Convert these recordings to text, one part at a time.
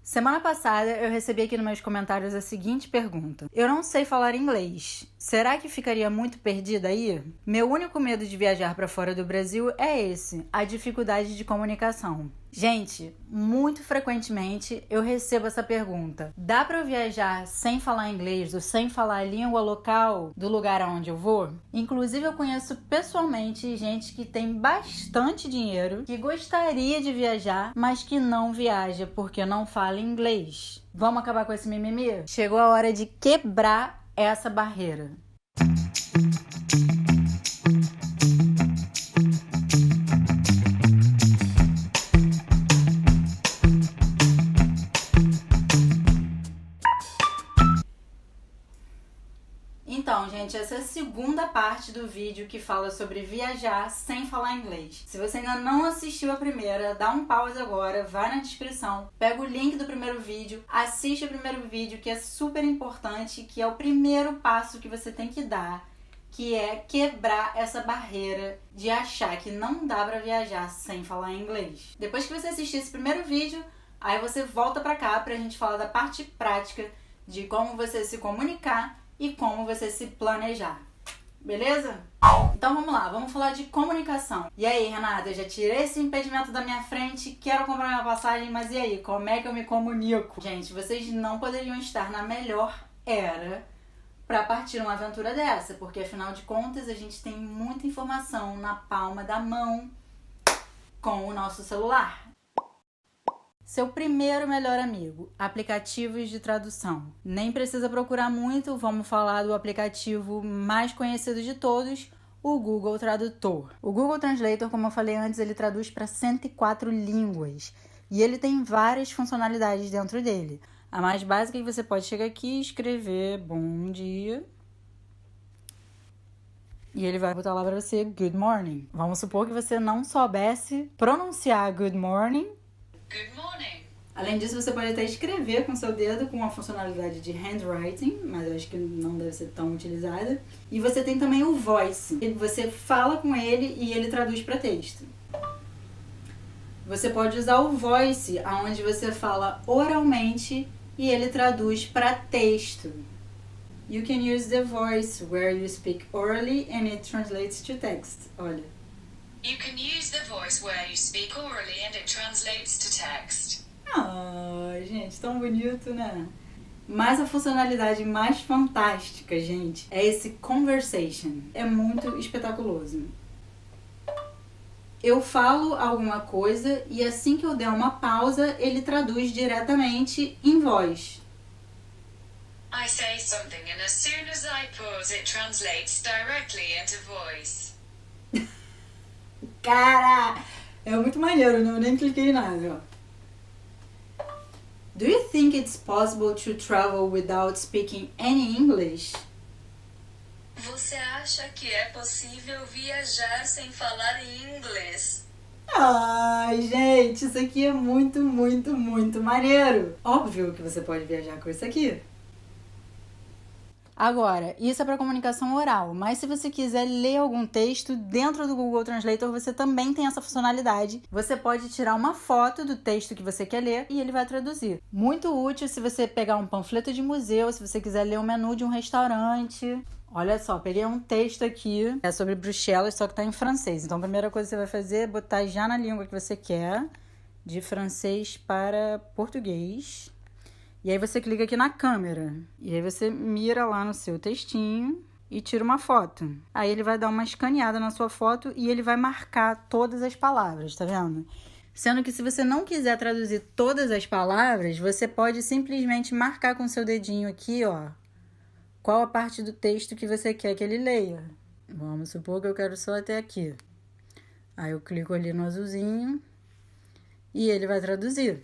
Semana passada eu recebi aqui nos meus comentários a seguinte pergunta: eu não sei falar inglês. Será que ficaria muito perdida aí? Meu único medo de viajar para fora do Brasil é esse, a dificuldade de comunicação. Gente, muito frequentemente eu recebo essa pergunta: dá para eu viajar sem falar inglês ou sem falar a língua local do lugar aonde eu vou? Inclusive eu conheço pessoalmente gente que tem bastante dinheiro, que gostaria de viajar, mas que não viaja porque não fala inglês. Vamos acabar com esse mimimi? Chegou a hora de quebrar essa barreira. Então, gente, essa é a segunda parte do vídeo que fala sobre viajar sem falar inglês. Se você ainda não assistiu a primeira, dá um pause agora, vai na descrição, pega o link do primeiro vídeo, assiste o primeiro vídeo que é super importante, que é o primeiro passo que você tem que dar, que é quebrar essa barreira de achar que não dá pra viajar sem falar inglês. Depois que você assistir esse primeiro vídeo, aí você volta pra cá pra gente falar da parte prática de como você se comunicar e como você se planejar. Beleza? Então vamos lá, vamos falar de comunicação. E aí, Renata, eu já tirei esse impedimento da minha frente, quero comprar minha passagem, mas e aí, como é que eu me comunico? Gente, vocês não poderiam estar na melhor era para partir uma aventura dessa, porque afinal de contas a gente tem muita informação na palma da mão com o nosso celular. Seu primeiro melhor amigo, aplicativos de tradução. Nem precisa procurar muito, vamos falar do aplicativo mais conhecido de todos, o Google Tradutor. O Google Translator, como eu falei antes, ele traduz para 104 línguas e ele tem várias funcionalidades dentro dele. A mais básica é que você pode chegar aqui e escrever bom dia e ele vai botar lá para você good morning. Vamos supor que você não soubesse pronunciar good morning. Good morning. Além disso, você pode até escrever com seu dedo com a funcionalidade de handwriting, mas eu acho que não deve ser tão utilizada. E você tem também o voice. Você fala com ele e ele traduz para texto. Você pode usar o voice, onde você fala oralmente e ele traduz para texto. You can use the voice where you speak orally and it translates to text. Olha. You can use the voice where you speak orally and it translates to text. Gente, tão bonito, né? Mas a funcionalidade mais fantástica, gente, é esse conversation. É muito espetaculoso. Eu falo alguma coisa e assim que eu der uma pausa, ele traduz diretamente em voz. I say something and as soon as I pause it translates directly into voice. Cara, é muito maneiro, não? Eu nem cliquei em nada, ó. Do you think it's possible to travel without speaking any English? Você acha que é possível viajar sem falar inglês? Ai, gente, isso aqui é muito, muito, muito maneiro. Óbvio que você pode viajar com isso aqui. Agora, isso é para comunicação oral, mas se você quiser ler algum texto dentro do Google Translator, você também tem essa funcionalidade. Você pode tirar uma foto do texto que você quer ler e ele vai traduzir. Muito útil se você pegar um panfleto de museu, se você quiser ler o menu de um restaurante. Olha só, peguei um texto aqui, é sobre Bruxelas, só que tá em francês. Então a primeira coisa que você vai fazer é botar já na língua que você quer, de francês para português. E aí você clica aqui na câmera, e aí você mira lá no seu textinho e tira uma foto. Aí ele vai dar uma escaneada na sua foto e ele vai marcar todas as palavras, tá vendo? Sendo que se você não quiser traduzir todas as palavras, você pode simplesmente marcar com seu dedinho aqui, ó, qual a parte do texto que você quer que ele leia. Vamos supor que eu quero só até aqui. Aí eu clico ali no azulzinho e ele vai traduzir.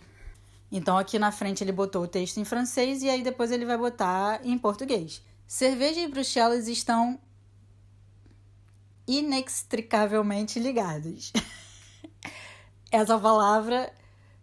Então, aqui na frente ele botou o texto em francês e aí depois ele vai botar em português. Cerveja e Bruxelas estão inextricavelmente ligados. Essa palavra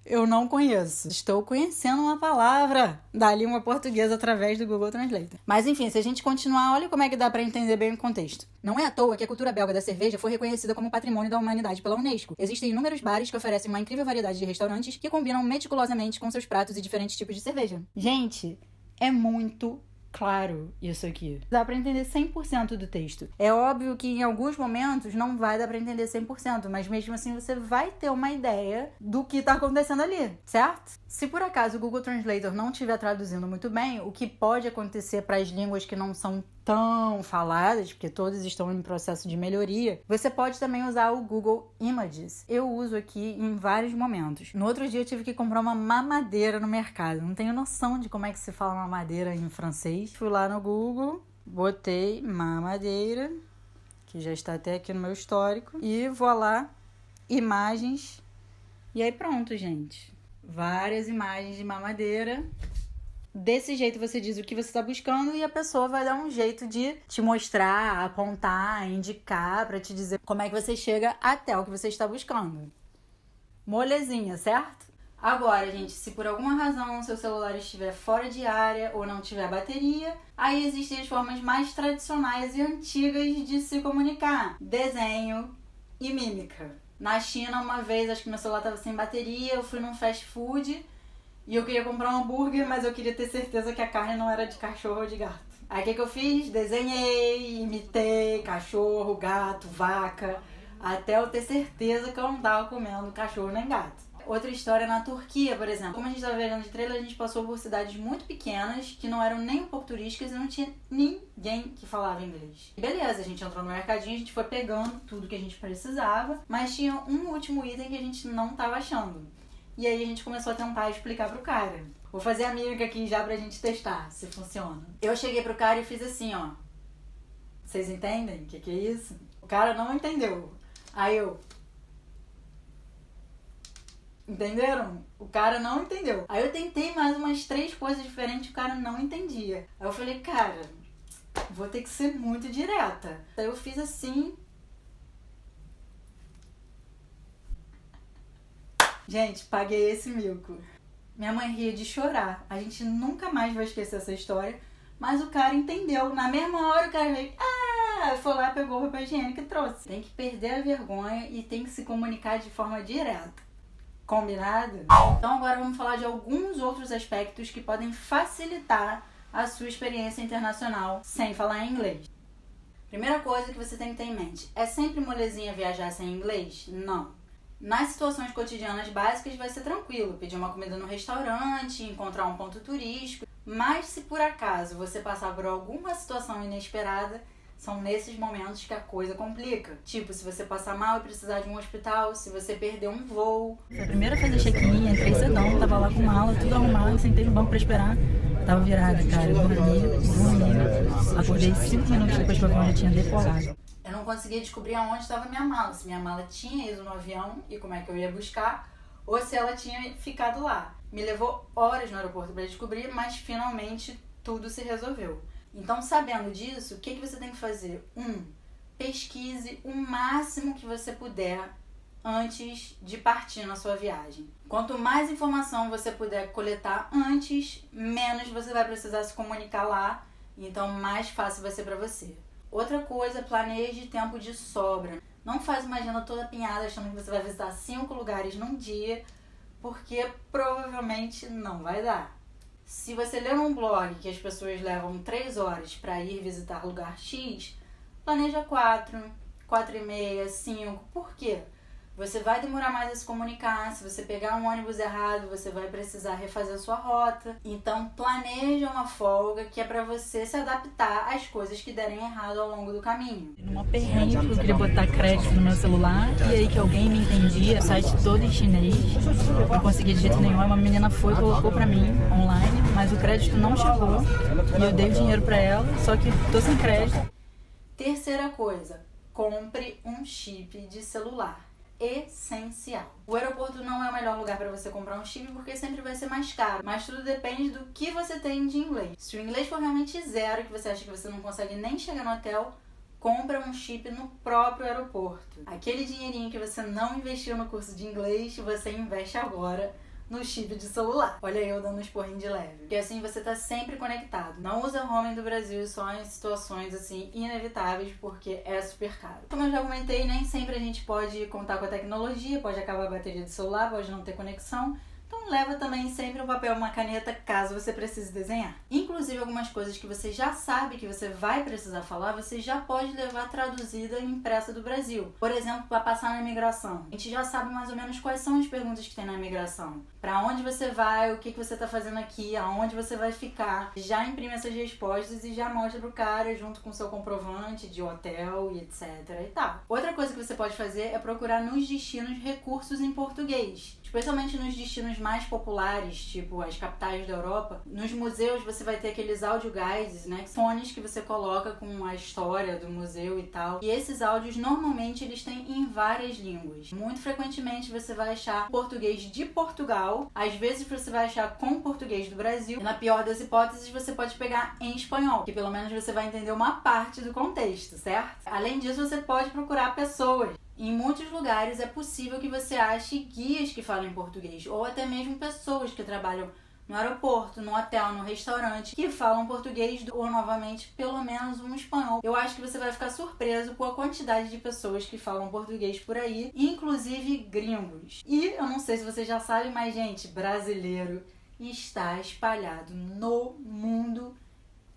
Eu não conheço. Estou conhecendo uma palavra da língua portuguesa através do Google Translator. Mas enfim, se a gente continuar, olha como é que dá para entender bem o contexto. Não é à toa que a cultura belga da cerveja foi reconhecida como patrimônio da humanidade pela Unesco. Existem inúmeros bares que oferecem uma incrível variedade de restaurantes que combinam meticulosamente com seus pratos e diferentes tipos de cerveja. Gente, é muito claro isso aqui. Dá pra entender 100% do texto. É óbvio que em alguns momentos não vai dar pra entender 100%, mas mesmo assim você vai ter uma ideia do que tá acontecendo ali, certo? Se por acaso o Google Translator não estiver traduzindo muito bem, o que pode acontecer para as línguas que não são tão faladas, porque todas estão em processo de melhoria, você pode também usar o Google Images. Eu uso aqui em vários momentos. No outro dia eu tive que comprar uma mamadeira no mercado. Não tenho noção de como é que se fala mamadeira em francês. Fui lá no Google, botei mamadeira, que já está até aqui no meu histórico, e vou lá, imagens, e aí pronto, gente. Várias imagens de mamadeira. Desse jeito você diz o que você está buscando e a pessoa vai dar um jeito de te mostrar, apontar, indicar para te dizer como é que você chega até o que você está buscando. Molezinha, certo? Agora, gente, se por alguma razão seu celular estiver fora de área ou não tiver bateria, aí existem as formas mais tradicionais e antigas de se comunicar: desenho e mímica. Na China, uma vez, acho que meu celular estava sem bateria, eu fui num fast food e eu queria comprar um hambúrguer, mas eu queria ter certeza que a carne não era de cachorro ou de gato. Aí o que eu fiz? Desenhei, imitei cachorro, gato, vaca, até eu ter certeza que eu não estava comendo cachorro nem gato. Outra história na Turquia, por exemplo. Como a gente estava viajando de trailer, a gente passou por cidades muito pequenas, que não eram nem um pouco turísticas e não tinha ninguém que falava inglês. Beleza, a gente entrou no mercadinho, a gente foi pegando tudo que a gente precisava, mas tinha um último item que a gente não estava achando. E aí a gente começou a tentar explicar pro cara. Vou fazer a mímica aqui já pra gente testar se funciona. Eu cheguei pro cara e fiz assim, ó. Vocês entendem o que é isso? O cara não entendeu. Aí eu... Entenderam? O cara não entendeu. Aí eu tentei mais umas 3 coisas diferentes e o cara não entendia. Aí eu falei, cara, vou ter que ser muito direta. Aí eu fiz assim... Gente, paguei esse mico. Minha mãe ria de chorar. A gente nunca mais vai esquecer essa história. Mas o cara entendeu. Na mesma hora o cara veio... Foi lá, pegou o papel higiênico e trouxe. Tem que perder a vergonha e tem que se comunicar de forma direta. Combinado? Então agora vamos falar de alguns outros aspectos que podem facilitar a sua experiência internacional sem falar inglês. Primeira coisa que você tem que ter em mente. É sempre molezinha viajar sem inglês? Não. Nas situações cotidianas básicas vai ser tranquilo, pedir uma comida no restaurante, encontrar um ponto turístico, mas se por acaso você passar por alguma situação inesperada, são nesses momentos que a coisa complica. Tipo, se você passar mal e precisar de um hospital, se você perder um voo. Foi a primeira a fazer check-in, entrei cedão, tava lá com mala, tudo arrumado, sentei no banco pra esperar. Tava virada, cara, eu dormi. Acordei 5 minutos depois que o avião já tinha decolado. Eu não conseguia descobrir aonde estava minha mala, se minha mala tinha ido no avião e como é que eu ia buscar, ou se ela tinha ficado lá. Me levou horas no aeroporto para descobrir, mas finalmente tudo se resolveu. Então, sabendo disso, o que você tem que fazer? 1. Pesquise o máximo que você puder antes de partir na sua viagem. Quanto mais informação você puder coletar antes, menos você vai precisar se comunicar lá, então mais fácil vai ser para você. Outra coisa, planeje tempo de sobra. Não faz uma agenda toda apinhada achando que você vai visitar 5 lugares num dia, porque provavelmente não vai dar. Se você ler num blog que as pessoas levam 3 horas para ir visitar lugar X, planeja 4, 4,5, 5. Por quê? Você vai demorar mais a se comunicar. Se você pegar um ônibus errado, você vai precisar refazer a sua rota. Então, planeja uma folga que é para você se adaptar às coisas que derem errado ao longo do caminho. Numa perrengue, eu queria botar crédito no meu celular e aí que alguém me entendia, o site todo em chinês. Não consegui de jeito nenhum. Uma menina foi e colocou para mim online, mas o crédito não chegou e eu dei o dinheiro para ela, só que tô sem crédito. Terceira coisa, compre um chip de celular. Essencial. O aeroporto não é o melhor lugar para você comprar um chip porque sempre vai ser mais caro, mas tudo depende do que você tem de inglês. Se o inglês for realmente zero, que você acha que você não consegue nem chegar no hotel, compra um chip no próprio aeroporto. Aquele dinheirinho que você não investiu no curso de inglês, você investe agora no chip de celular. Olha eu dando um esporrinho de leve. Porque assim você tá sempre conectado. Não usa roaming do Brasil só em situações assim inevitáveis, porque é super caro. Como eu já comentei, nem sempre a gente pode contar com a tecnologia, pode acabar a bateria do celular, pode não ter conexão. Então leva também sempre um papel e uma caneta caso você precise desenhar. Inclusive algumas coisas que você já sabe que você vai precisar falar, você já pode levar traduzida e impressa do Brasil. Por exemplo, para passar na imigração. A gente já sabe mais ou menos quais são as perguntas que tem na imigração. Para onde você vai, o que você está fazendo aqui, aonde você vai ficar. Já imprime essas respostas e já mostra pro cara junto com seu comprovante de hotel e etc e tal. Outra coisa que você pode fazer é procurar nos destinos recursos em português. Especialmente nos destinos mais populares, tipo as capitais da Europa. Nos museus você vai ter aqueles audio guides, né? Fones que você coloca com a história do museu e tal. E esses áudios, normalmente, eles têm em várias línguas. Muito frequentemente você vai achar português de Portugal. Às vezes você vai achar com português do Brasil. E na pior das hipóteses, você pode pegar em espanhol, que pelo menos você vai entender uma parte do contexto, certo? Além disso, você pode procurar pessoas. Em muitos lugares é possível que você ache guias que falam português, ou até mesmo pessoas que trabalham no aeroporto, no hotel, no restaurante, que falam português ou, novamente, pelo menos um espanhol. Eu acho que você vai ficar surpreso com a quantidade de pessoas que falam português por aí, inclusive gringos. E eu não sei se vocês já sabem, mas, gente, brasileiro está espalhado no mundo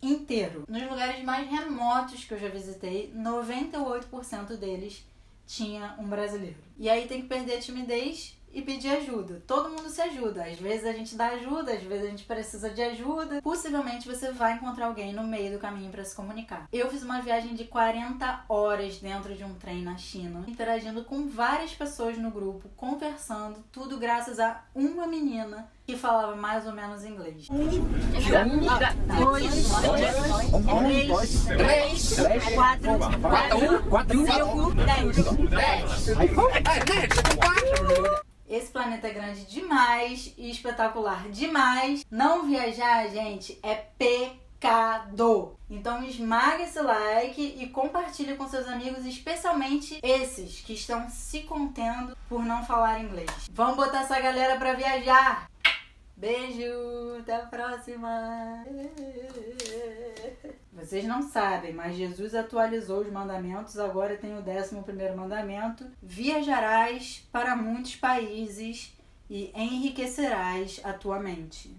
inteiro. Nos lugares mais remotos que eu já visitei, 98% deles tinha um brasileiro. E aí tem que perder a timidez e pedir ajuda. Todo mundo se ajuda. Às vezes a gente dá ajuda, às vezes a gente precisa de ajuda. Possivelmente você vai encontrar alguém no meio do caminho para se comunicar. Eu fiz uma viagem de 40 horas dentro de um trem na China, interagindo com várias pessoas no grupo, conversando, tudo graças a uma menina que falava mais ou menos inglês. 1, 2, 3, 4, 5, 10. Esse planeta é grande demais e espetacular demais. Não viajar, gente, é pecado. Então esmaga esse like e compartilhe com seus amigos, especialmente esses que estão se contendo por não falar inglês. Vamos botar essa galera pra viajar! Beijo, até a próxima. Vocês não sabem, mas Jesus atualizou os mandamentos, agora tem o 11º mandamento. Viajarás para muitos países e enriquecerás a tua mente.